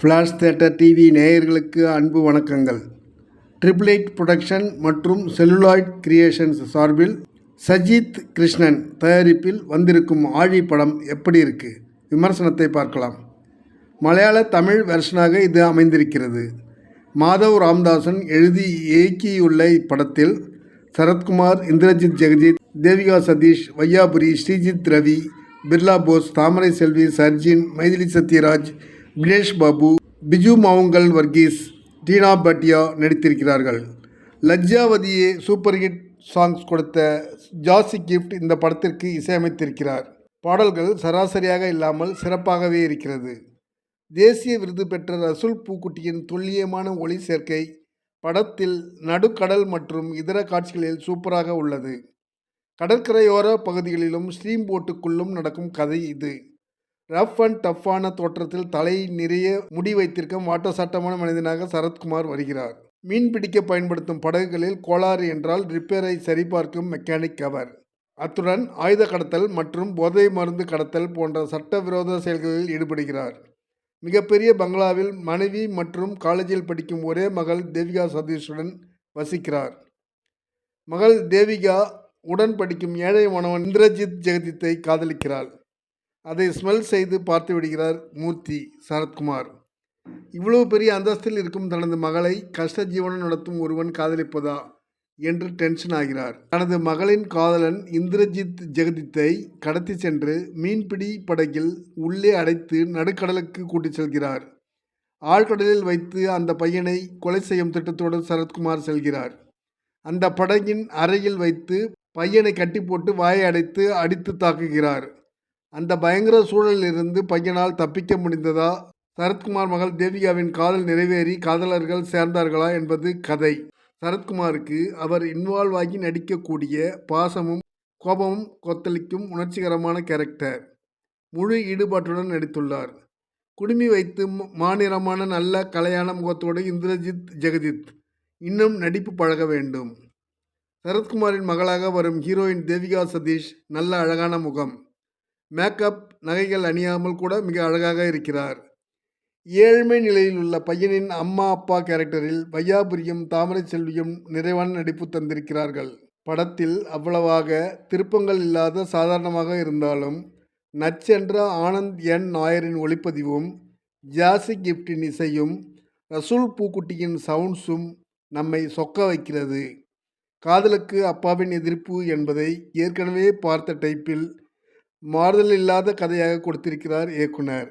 Flash theatre TV நேயர்களுக்கு அன்பு வணக்கங்கள். ட்ரிபிள் எயிட் புரொடக்ஷன் மற்றும் செல்லுலாய்ட் கிரியேஷன்ஸ் சார்பில் சஜித் கிருஷ்ணன் தயாரிப்பில் வந்திருக்கும் ஆழி படம் எப்படி இருக்குது? விமர்சனத்தை பார்க்கலாம். மலையாள தமிழ் வெர்ஷனாக இது அமைந்திருக்கிறது. மாதவ் ராமதாசன் எழுதி இயக்கியுள்ள இப்படத்தில் சரத்குமார், இந்திரஜித் ஜெகஜித், தேவிகா சதீஷ், வையாபுரி, ஸ்ரீஜித் ரவி, பிர்லா போஸ், தாமரை செல்வி, சர்ஜின், மைதிலி சத்யராஜ், வினேஷ் பாபு, பிஜு மாவுங்கல் வர்கீஸ், டீனா பட்டியா நடித்திருக்கிறார்கள். லஜ்ஜாவதியே சூப்பர் ஹிட் சாங்ஸ் கொடுத்த ஜாசி கிஃப்ட் இந்த படத்திற்கு இசையமைத்திருக்கிறார். பாடல்கள் சராசரியாக இல்லாமல் சிறப்பாகவே இருக்கிறது. தேசிய விருது பெற்ற ரசூல் பூக்குட்டியின் துல்லியமான ஒளி சேர்க்கை படத்தில் நடுக்கடல் மற்றும் இதர காட்சிகளில் சூப்பராக உள்ளது. கடற்கரையோர பகுதிகளிலும் ஸ்ட்ரீம் போட்டுக்குள்ளும் நடக்கும் கதை இது. ரஃப் அண்ட் டஃப்பான தோற்றத்தில் தலை நிறைய முடி வைத்திருக்கும் வாட்டசாட்டமான மனிதனாக சரத்குமார் வருகிறார். மீன் பிடிக்க பயன்படுத்தும் படகுகளில் கோளாறு என்றால் ரிப்பேரை சரிபார்க்கும் மெக்கானிக் அவர். அத்துடன் ஆயுத கடத்தல் மற்றும் போதை மருந்து கடத்தல் போன்ற சட்டவிரோத செயல்களில் ஈடுபடுகிறார். மிகப்பெரிய பங்களாவில் மனைவி மற்றும் காலேஜில் படிக்கும் ஒரே மகள் தேவிகா சதீஷுடன் வசிக்கிறார். மகள் தேவிகா உடன் படிக்கும் ஏழை மாணவன் இந்திரஜித் ஜெகஜித்தை காதலிக்கிறாள். அதை ஸ்மெல் செய்து பார்த்து விடுகிறார் மூர்த்தி சரத்குமார். இவ்வளவு பெரிய அந்தஸ்தில் இருக்கும் தனது மகளை கஷ்ட ஜீவனம் நடத்தும் ஒருவன் காதலிப்பதா என்று டென்ஷன் ஆகிறார். தனது மகளின் காதலன் இந்திரஜித் ஜெகஜித்தை கடத்தி சென்று மீன்பிடி படகில் உள்ளே அடைத்து நடுக்கடலுக்கு கூட்டிச் செல்கிறார். ஆழ்கடலில் வைத்து அந்த பையனை கொலை செய்யும் திட்டத்தோடு சரத்குமார் செல்கிறார். அந்த படகின் அறையில் வைத்து பையனை கட்டி போட்டு வாயை அடித்து தாக்குகிறார். அந்த பயங்கர சூழலிலிருந்து பையனால் தப்பிக்க முடிந்ததா? சரத்குமார் மகள் தேவிகாவின் காதல் நிறைவேறி காதலர்கள் சேர்ந்தார்களா என்பது கதை. சரத்குமாருக்கு அவர் இன்வால்வ் ஆகி நடிக்கக்கூடிய பாசமும் கோபமும் கொத்தளிக்கும் உணர்ச்சிகரமான கேரக்டர். முழு ஈடுபாட்டுடன் நடித்துள்ளார். குடுமி வைத்து மாநிறமான நல்ல கலையான முகத்தோடு இந்திரஜித் ஜெகஜித் இன்னும் நடிப்பு பழக வேண்டும். சரத்குமாரின் மகளாக வரும் ஹீரோயின் தேவிகா சதீஷ் நல்ல அழகான முகம், மேக்கப், நகைகள் அணியாமல் கூட மிக அழகாக இருக்கிறார். ஏழ்மை நிலையில் உள்ள பையனின் அம்மா அப்பா கேரக்டரில் வையாபுரியும் தாமரை செல்வியும் நிறைவான நடிப்பு தந்திருக்கிறார்கள். படத்தில் அவ்வளவாக திருப்பங்கள் இல்லாத சாதாரணமாக இருந்தாலும் நச்சென்ற ஆனந்த் என் நாயரின் ஒளிப்பதிவும் ஜாசி கிஃப்டின் இசையும் ரசூல் பூக்குட்டியின் சவுண்ட்ஸும் நம்மை சொக்க வைக்கிறது. காதலுக்கு அப்பாவின் எதிர்ப்பு என்பதை ஏற்கனவே பார்த்த டைப்பில் மாறுதல் இல்லாத கதையாக கொடுத்திருக்கிறார் இயக்குனர்.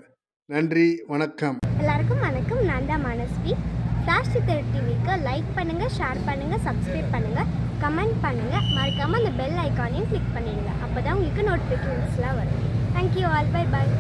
நன்றி, வணக்கம். எல்லாருக்கும் வணக்கம். நான் தான் மனஸ்வி. ஃப்ளாஷ் தியேட்டர் டிவிக்கு லைக் பண்ணுங்கள், ஷேர் பண்ணுங்கள், சப்ஸ்கிரைப் பண்ணுங்கள், கமெண்ட் பண்ணுங்கள். மறக்காமல் அந்த பெல் ஐக்கானையும் கிளிக் பண்ணிடுங்க. அப்போ தான் உங்களுக்கு நோட்டிஃபிகேஷன்ஸ்லாம் வரும். Thank you all. Bye bye.